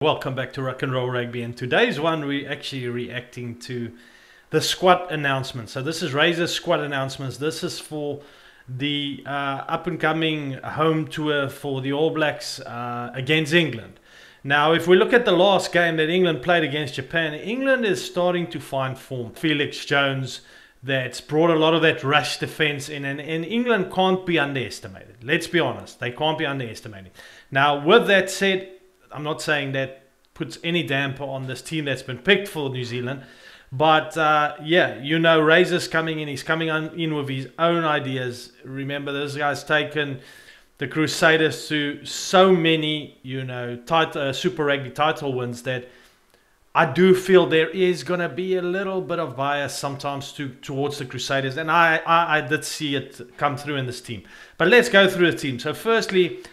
Welcome back to Rock and Roll Rugby, and today's one we're actually reacting to the squad announcement. So this is Razor's squad announcements. This is for the up and coming home tour for the All Blacks against England. Now if we look at the last game that England played against Japan, England is starting to find form. Felix Jones, that's brought a lot of that rush defense in, and England can't be underestimated. Let's be honest, they can't be underestimated. Now with that said, I'm not saying that puts any damper on this team that's been picked for New Zealand. But yeah, you know, Razor's coming in. He's coming in with his own ideas. Remember, this guy's taken the Crusaders to so many, you know, Super Rugby title wins that I do feel there is going to be a little bit of bias sometimes towards the Crusaders. And I did see it come through in this team. But let's go through the team. So firstly,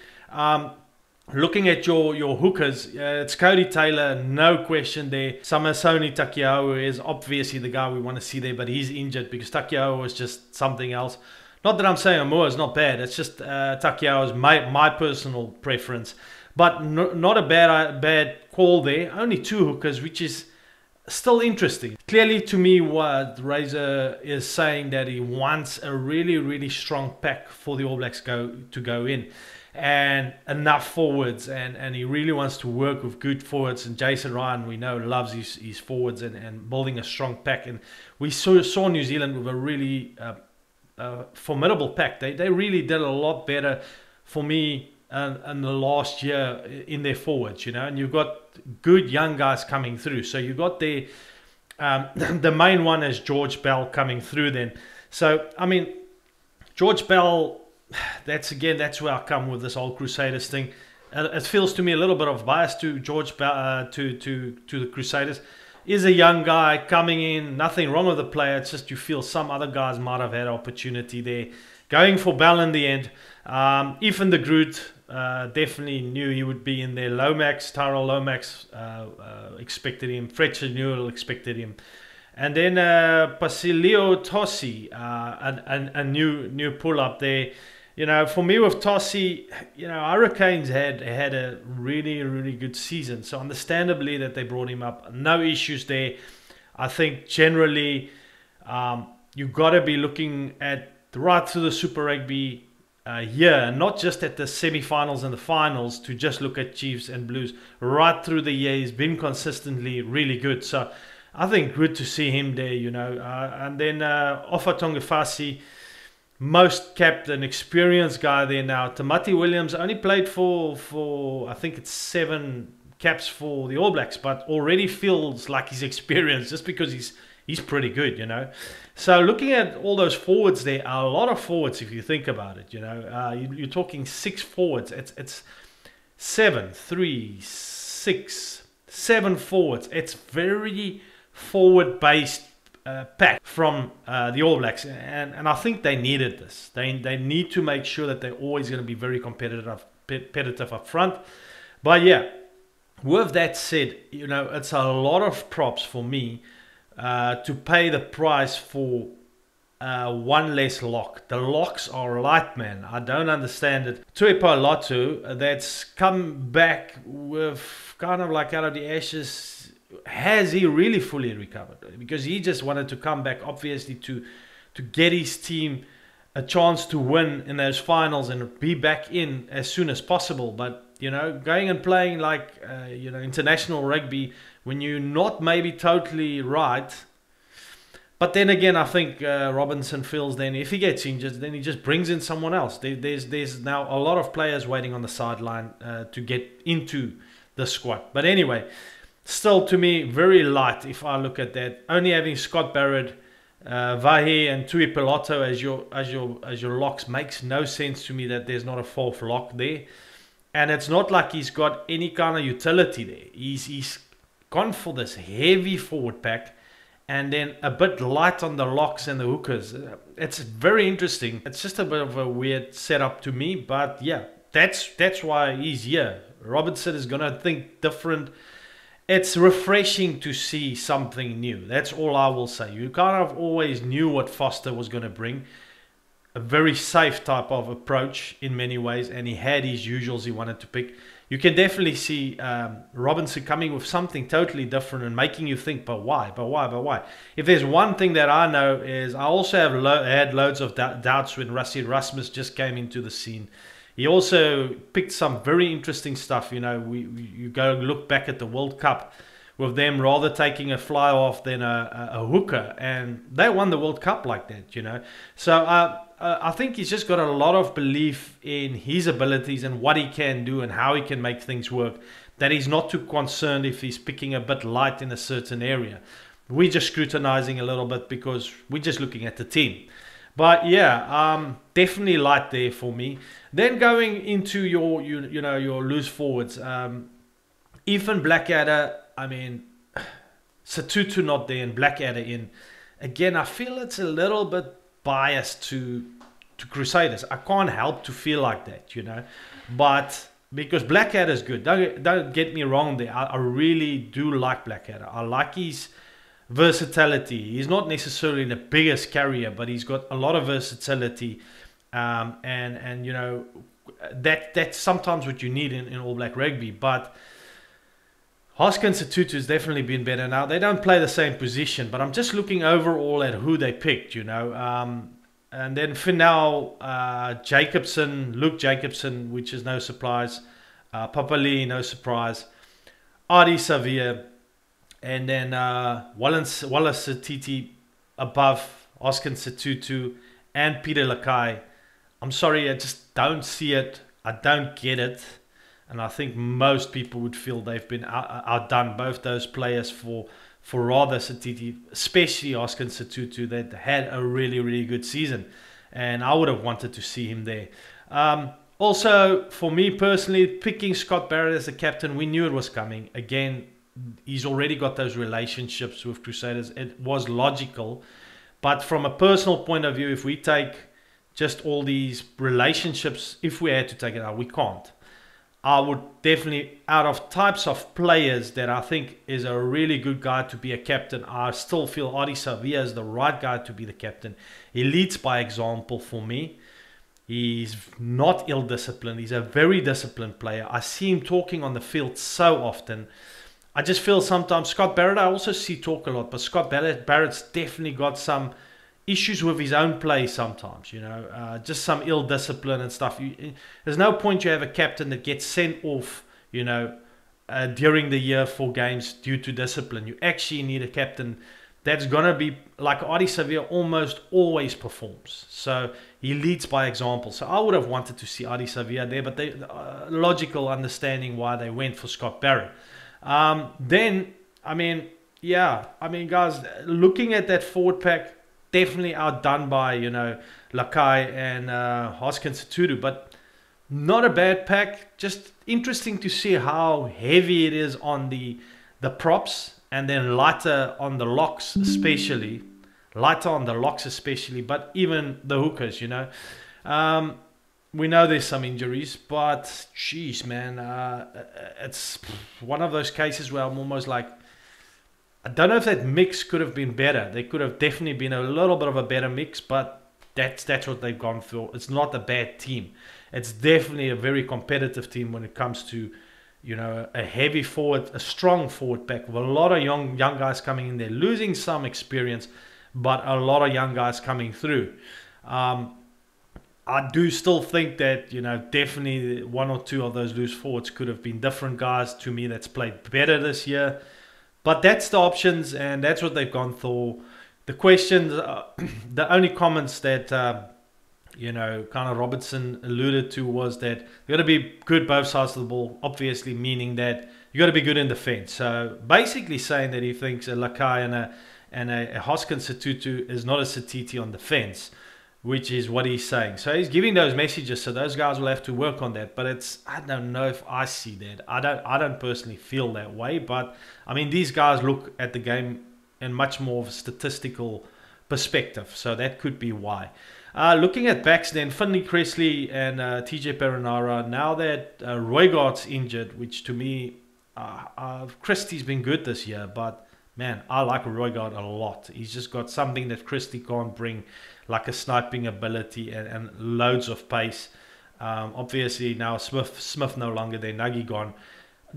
looking at your hookers, it's Cody Taylor, no question there. Samisoni Takiao is obviously the guy we want to see there, but he's injured because Takiao was just something else. Not that I'm saying Amua is not bad, it's just Takiao is my personal preference. But not a bad call there. Only two hookers, which is still interesting. Clearly to me what Razor is saying that he wants a really strong pack for the All Blacks to go in. And enough forwards, and he really wants to work with good forwards. And Jason Ryan, we know, loves his forwards and building a strong pack. And we saw New Zealand with a really formidable pack. They really did a lot better for me in the last year in their forwards, you know. And you've got good young guys coming through. So you got the main one is George Bell coming through then. So I mean, George Bell, that's where I come with this whole Crusaders thing. It feels to me a little bit of bias to George Bell, to the Crusaders. Is a young guy coming in, nothing wrong with the player. It's just you feel some other guys might have had opportunity there. Going for Bell in the end. Ethan de Groot, definitely knew he would be in there. Lomax, Tyrell Lomax expected him. Fletcher Newell expected him. And then Basilio Tossi, a new pull up there. You know, for me with Tossi, you know, Hurricanes had a really good season. So understandably that they brought him up. No issues there. I think generally you've got to be looking at right through the Super Rugby year, not just at the semi-finals and the finals, to just look at Chiefs and Blues. Right through the year, he's been consistently really good. So I think good to see him there, you know. And then Ofa Tongafasi, most capped and experienced guy there now. Tamati Williams only played for I think it's 7 caps for the All Blacks, but already feels like he's experienced just because he's pretty good, you know. So looking at all those forwards there, a lot of forwards if you think about it, you know. You're talking 6 forwards. It's 7, 3, 6, 7 forwards. It's very forward based pack from the All Blacks, and I think they needed this. They need to make sure that they're always going to be very competitive up front. But yeah, with that said, you know, it's a lot of props for me to pay the price for one less lock. The locks are light, man. I don't understand it. Tuipa Latu, that's come back with kind of like out of the ashes. Has he really fully recovered? Because he just wanted to come back, obviously, to get his team a chance to win in those finals and be back in as soon as possible. But, you know, going and playing like, you know, international rugby when you're not maybe totally right. But then again, I think Robinson feels then if he gets injured, then he just brings in someone else. There's now a lot of players waiting on the sideline to get into the squad. But anyway, still, to me, very light if I look at that. Only having Scott Barrett, Vahe and Tui Piloto as your locks makes no sense to me that there's not a 4th lock there. And it's not like he's got any kind of utility there. He's gone for this heavy forward pack and then a bit light on the locks and the hookers. It's very interesting. It's just a bit of a weird setup to me. But yeah, that's why he's here. Robinson is going to think different. It's refreshing to see something new. That's all I will say. You kind of always knew what Foster was going to bring. A very safe type of approach in many ways. And he had his usuals he wanted to pick. you can definitely see Robinson coming with something totally different and making you think, but why? But why? But why? If there's one thing that I know is I also have had loads of doubts when Rassie Erasmus just came into the scene. He also picked some very interesting stuff. You know, you go look back at the World Cup with them rather taking a fly off than a hooker, and they won the World Cup like that, you know. So I think he's just got a lot of belief in his abilities and what he can do and how he can make things work, that he's not too concerned if he's picking a bit light in a certain area. We're just scrutinizing a little bit because we're just looking at the team. But yeah, definitely light there for me. Then going into your your loose forwards, Ethan Blackadder, I mean, Satutu not there and Blackadder in. Again, I feel it's a little bit biased to Crusaders. I can't help to feel like that, you know. But because Blackadder is good. Don't get me wrong there. I really do like Blackadder. I like his versatility. He's not necessarily the biggest carrier, but he's got a lot of versatility. And you know, that's sometimes what you need in All Black rugby. But Hoskins Satutu has definitely been better now. They don't play the same position, but I'm just looking overall at who they picked, you know. And then Finau, Jacobson, Luke Jacobson, which is no surprise. Papali, no surprise. Adi Savia. And then Wallace Satiti above Hoskins Satutu and Peter Lakai. I'm sorry, I just don't see it. I don't get it. And I think most people would feel they've been outdone, both those players for rather Satiti, especially Oscar Satutu, that had a really, really good season. And I would have wanted to see him there. Also, for me personally, picking Scott Barrett as the captain, we knew it was coming. Again, he's already got those relationships with Crusaders. It was logical. But from a personal point of view, if we take just all these relationships, if we had to take it out, we can't. I would definitely, out of types of players that I think is a really good guy to be a captain, I still feel Adi Savia is the right guy to be the captain. He leads by example for me. He's not ill-disciplined. He's a very disciplined player. I see him talking on the field so often. I just feel sometimes Scott Barrett, I also see talk a lot, but Scott Barrett's definitely got some issues with his own play sometimes, you know, just some ill discipline and stuff. There's no point you have a captain that gets sent off, you know, during the year for games due to discipline. You actually need a captain that's going to be like Adi Savia almost always performs. So he leads by example. So I would have wanted to see Adi Savia there, but they logical understanding why they went for Scott Barrett. Then, I mean, yeah, I mean, guys, looking at that forward pack, definitely outdone by, you know, Lakai and Hoskins Satutu, but not a bad pack. Just interesting to see how heavy it is on the props and then lighter on the locks especially. Lighter on the locks especially, but even the hookers, you know. We know there's some injuries, but geez, man, it's one of those cases where I'm almost like, I don't know if that mix could have been better. There could have definitely been a little bit of a better mix, but that's what they've gone for. It's not a bad team. It's definitely a very competitive team when it comes to, you know, a heavy forward, a strong forward pack with a lot of young guys coming in there, losing some experience, but a lot of young guys coming through. I do still think that, you know, definitely one or two of those loose forwards could have been different guys to me that's played better this year. But that's the options, and that's what they've gone for. The questions, the only comments that, you know, kind of Robertson alluded to was that you got to be good both sides of the ball, obviously meaning that you got to be good in defense. So basically saying that he thinks a Lakai and a Hoskins Satutu is not a Satiti on defense, which is what he's saying. So he's giving those messages, so those guys will have to work on that. But it's, I don't know if I see that. I don't personally feel that way. But I mean, these guys look at the game in much more of a statistical perspective, so that could be why. Looking at backs then, Finley Cresley and TJ Perenara. Now that Roygaard's injured, which to me, Christie's been good this year, but man, I like Roygaard a lot. He's just got something that Christie can't bring, like a sniping ability and loads of pace. Obviously now Smith no longer there, Nagy gone.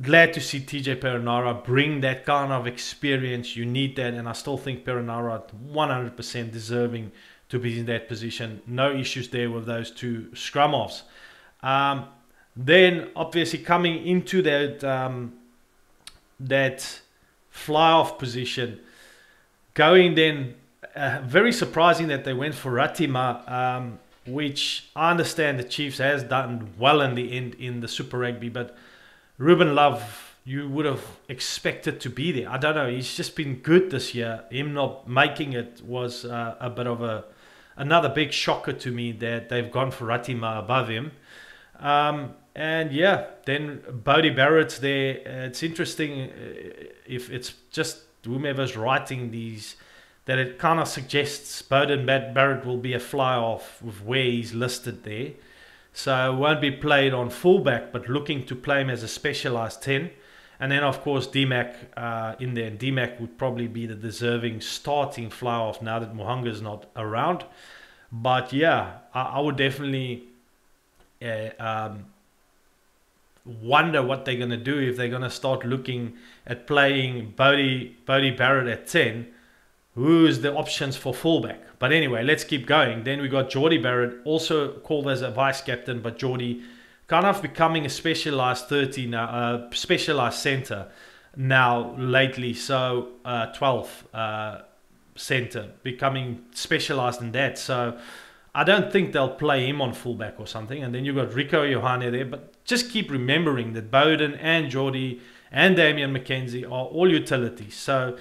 Glad to see TJ Perenara bring that kind of experience. You need that, and I still think Perenara 100% deserving to be in that position. No issues there with those two scrum offs. Then obviously coming into that fly off position, going then, very surprising that they went for Ratima, which I understand the Chiefs has done well in the end in the Super Rugby, but Ruben Love, you would have expected to be there. I don't know, he's just been good this year. Him not making it was a bit of another big shocker to me that they've gone for Ratima above him. And yeah, then Bodie Barrett's there. It's interesting if it's just whomever's writing these, that it kind of suggests Beauden Barrett will be a fly off with where he's listed there. So won't be played on fullback, but looking to play him as a specialised 10. And then, of course, DMAC in there. DMAC would probably be the deserving starting fly off now that Mohanga's not around. But yeah, I would definitely wonder what they're going to do if they're going to start looking at playing Bodie Barrett at 10. Who's the options for fullback? But anyway, let's keep going. Then we got Jordie Barrett, also called as a vice captain, but Jordie kind of becoming a specialised 30 now, specialised centre now lately. So 12th centre, becoming specialised in that. So I don't think they'll play him on fullback or something. And then you've got Rico Ioane there. But just keep remembering that Beauden and Jordie and Damian McKenzie are all utilities. So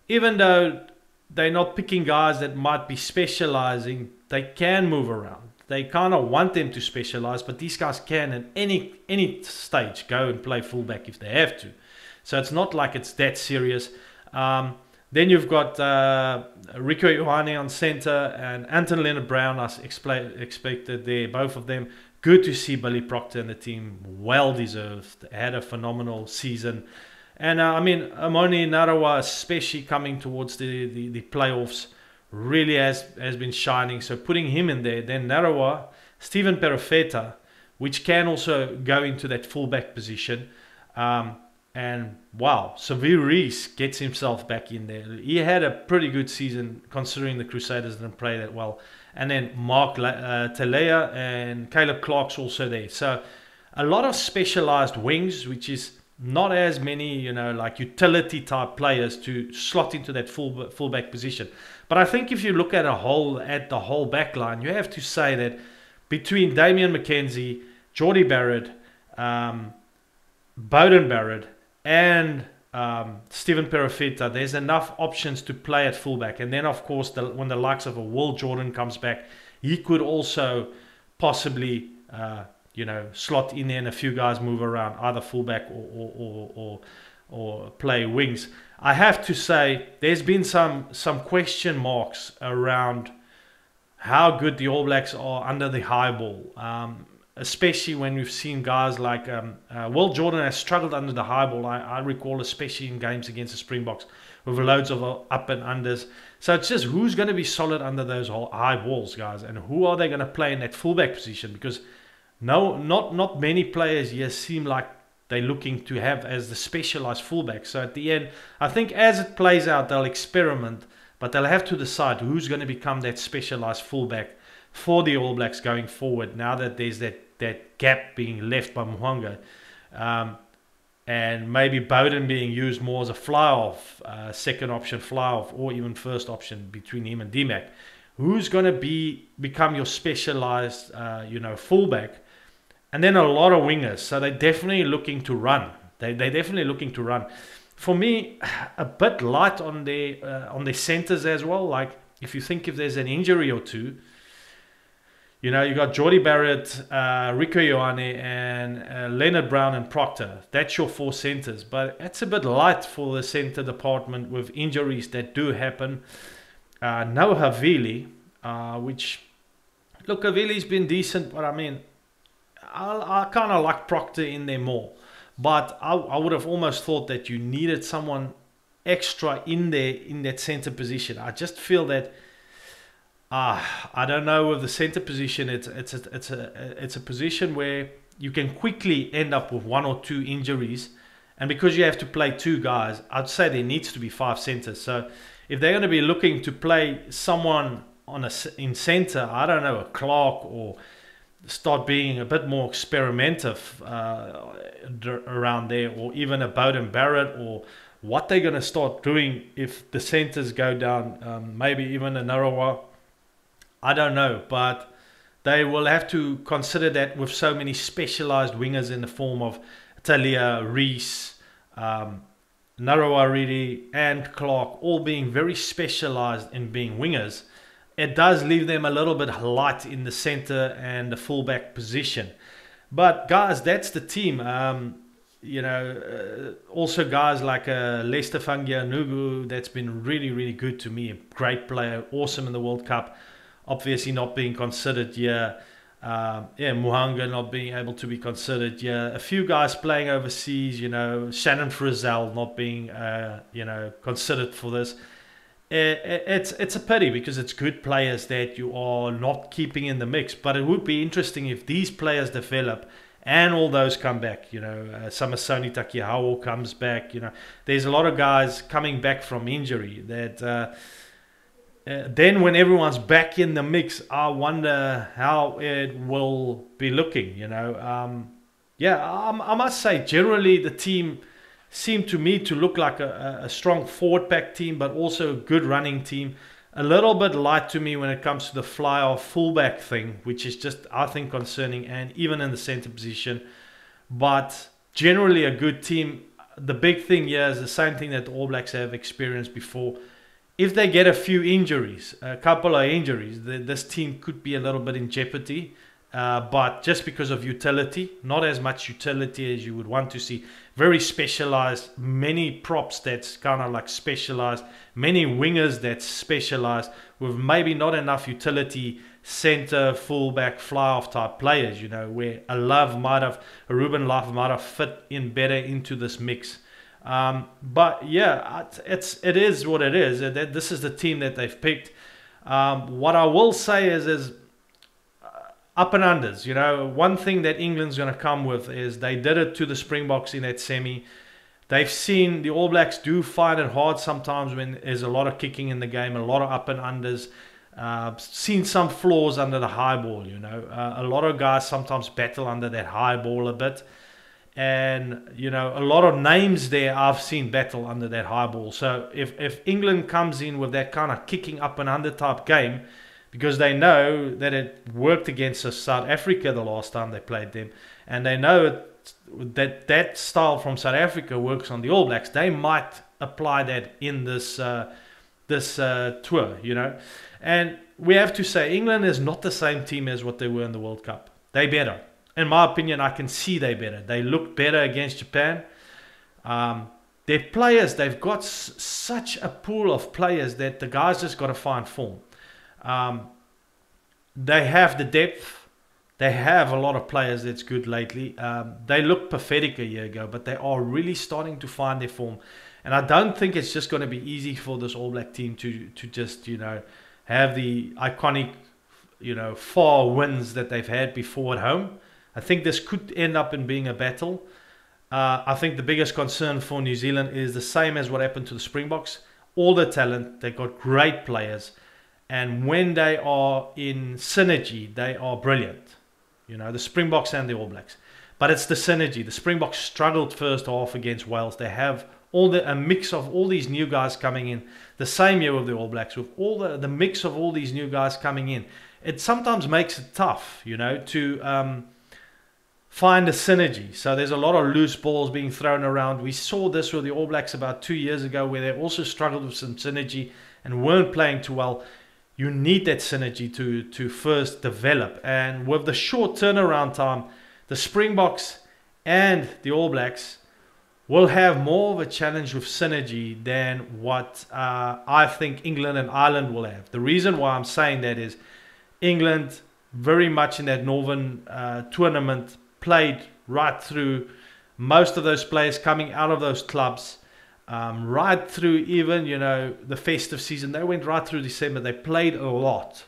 even though they're not picking guys that might be specialising, they can move around. They kind of want them to specialise, but these guys can at any stage go and play fullback if they have to. So it's not like it's that serious. Then you've got Rico Ioane on centre and Anton Leonard-Brown, as expected there, both of them. Good to see Billy Proctor and the team, well deserved, had a phenomenal season. And I mean, Amoni Narawa, especially coming towards the playoffs, really has been shining. So putting him in there, then Narawa, Stephen Perofeta, which can also go into that fullback position. And wow, Savir Reese gets himself back in there. He had a pretty good season considering the Crusaders didn't play that well. And then Mark Telea and Caleb Clark's also there. So a lot of specialised wings, which is not as many, like utility type players to slot into that fullback position. But I think if you look at the whole back line, you have to say that between Damian McKenzie, Jordie Barrett, Beauden Barrett, and Stephen Perofeta, there's enough options to play at fullback. And then, of course, when the likes of a Will Jordan comes back, he could also possibly slot in there and a few guys move around, either fullback or play wings. I have to say, there's been some question marks around how good the All Blacks are under the high ball, especially when we've seen guys like Will Jordan has struggled under the high ball. I recall, especially in games against the Springboks, with loads of up and unders. So it's just who's going to be solid under those high balls, guys, and who are they going to play in that fullback position? Because not many players here seem like they're looking to have as the specialised fullback. So at the end, I think as it plays out, they'll experiment, but they'll have to decide who's going to become that specialised fullback for the All Blacks going forward, now that there's that gap being left by Mo'unga. And maybe Beauden being used more as a fly-off, second option fly-off, or even first option between him and DMAC. Who's going to become your specialised, fullback? And then a lot of wingers. So they're definitely looking to run. They're definitely looking to run. For me, a bit light on their centres as well. Like, if you think if there's an injury or two, you got Jordie Barrett, Rico Ioane, and Leonard Brown and Proctor. That's your four centres. But it's a bit light for the centre department with injuries that do happen. No Havili, which, look, Havili's been decent, but I mean, I kind of like Proctor in there more. But I would have almost thought that you needed someone extra in there in that centre position. I just feel that I don't know with the center position. It's a position where you can quickly end up with 1 or 2 injuries, and because you have to play 2 guys, I'd say there needs to be 5 centers. So if they're going to be looking to play someone in center, I don't know, a Clark, or start being a bit more experimentative around there, or even a Bowden Barrett, or what they're going to start doing if the centers go down, maybe even a Narawa. I don't know, but they will have to consider that with so many specialized wingers in the form of Talia, Reese, Narawa Riri, and Clark, all being very specialized in being wingers. It does leave them a little bit light in the center and the fullback position. But guys, that's the team. Also guys like Lester Fangia Nugu, that's been really, really good to me. A great player, awesome in the World Cup. Obviously not being considered here. Muhanga not being able to be considered here. A few guys playing overseas, Shannon Frizzell not being, considered for this. It's a pity, because it's good players that you are not keeping in the mix. But it would be interesting if these players develop and all those come back. Samasoni Takihawa comes back. There's a lot of guys coming back from injury that then when everyone's back in the mix, I wonder how it will be looking. I must say generally the team seemed to me to look like a strong forward pack team, but also a good running team. A little bit light to me when it comes to the fly-off fullback thing, which is just, I think, concerning, and even in the center position. But generally a good team. The big thing here is the same thing that the All Blacks have experienced before. If they get a few injuries, a couple of injuries, this team could be a little bit in jeopardy. But just because of utility, not as much utility as you would want to see. Very specialized, many props that's kind of like specialized, many wingers that's specialized, with maybe not enough utility center, fullback, fly-off type players, where a Ruben Love might have fit in better into this mix. But yeah, it is what it is. This is the team that they've picked. What I will say is up and unders. One thing that England's going to come with is they did it to the Springboks in that semi. They've seen the All Blacks do find it hard sometimes when there's a lot of kicking in the game, a lot of up and unders. Seen some flaws under the high ball. A lot of guys sometimes battle under that high ball a bit. And, a lot of names there I've seen battle under that high ball. So if England comes in with that kind of kicking up and under type game, because they know that it worked against South Africa the last time they played them, and they know that style from South Africa works on the All Blacks, they might apply that in this tour, And we have to say, England is not the same team as what they were in the World Cup. They're better. In my opinion, I can see they're better. They look better against Japan. Their players, they've got such a pool of players that the guys just got to find form. They have the depth. They have a lot of players that's good lately. They looked pathetic a year ago, but they are really starting to find their form. And I don't think it's just going to be easy for this All Black team to just, have the iconic, far wins that they've had before at home. I think this could end up in being a battle. I think the biggest concern for New Zealand is the same as what happened to the Springboks. All the talent, they've got great players. And when they are in synergy, they are brilliant. The Springboks and the All Blacks. But it's the synergy. The Springboks struggled first half against Wales. They have a mix of all these new guys coming in. The same year with the All Blacks, with all the mix of all these new guys coming in. It sometimes makes it tough, to find a synergy. So there's a lot of loose balls being thrown around. We saw this with the All Blacks about 2 years ago, where they also struggled with some synergy and weren't playing too well. You need that synergy to first develop. And with the short turnaround time, the Springboks and the All Blacks will have more of a challenge with synergy than what I think England and Ireland will have. The reason why I'm saying that is England, very much in that Northern tournament, played right through. Most of those players coming out of those clubs right through even, the festive season. They went right through December. They played a lot.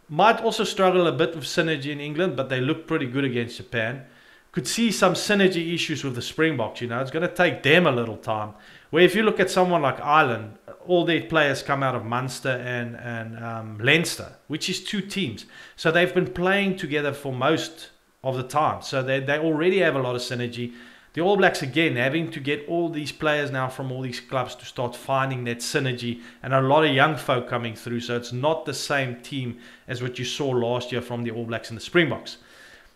Might also struggle a bit with synergy in England, but they look pretty good against Japan. Could see some synergy issues with the Springboks. It's going to take them a little time. Where if you look at someone like Ireland, all their players come out of Munster and Leinster, which is 2 teams. So they've been playing together for most of the time. So they already have a lot of synergy. The All Blacks, again, having to get all these players now from all these clubs to start finding that synergy, and a lot of young folk coming through. So it's not the same team as what you saw last year from the All Blacks and the Springboks.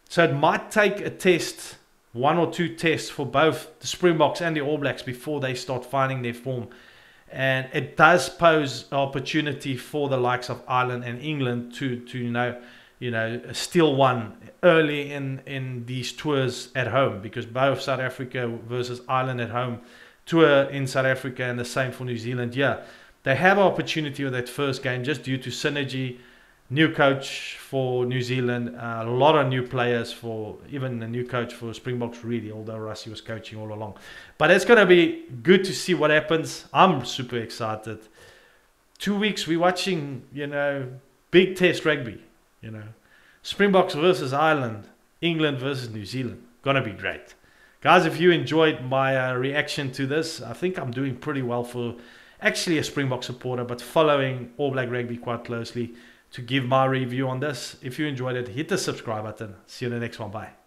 So it might take a test, 1 or 2 tests for both the Springboks and the All Blacks before they start finding their form. And it does pose an opportunity for the likes of Ireland and England to steal one early in these tours at home, because both South Africa versus Ireland at home tour in South Africa, and the same for New Zealand. Yeah, they have an opportunity with that first game just due to synergy. New coach for New Zealand, a lot of new players, for even a new coach for Springboks, really, although Rassie was coaching all along. But it's going to be good to see what happens. I'm super excited. 2 weeks we're watching, big test rugby, Springboks versus Ireland, England versus New Zealand. Gonna be great. Guys, if you enjoyed my reaction to this, I think I'm doing pretty well for actually a Springbok supporter, but following All Black Rugby quite closely, to give my review on this. If you enjoyed it, hit the subscribe button. See you in the next one. Bye.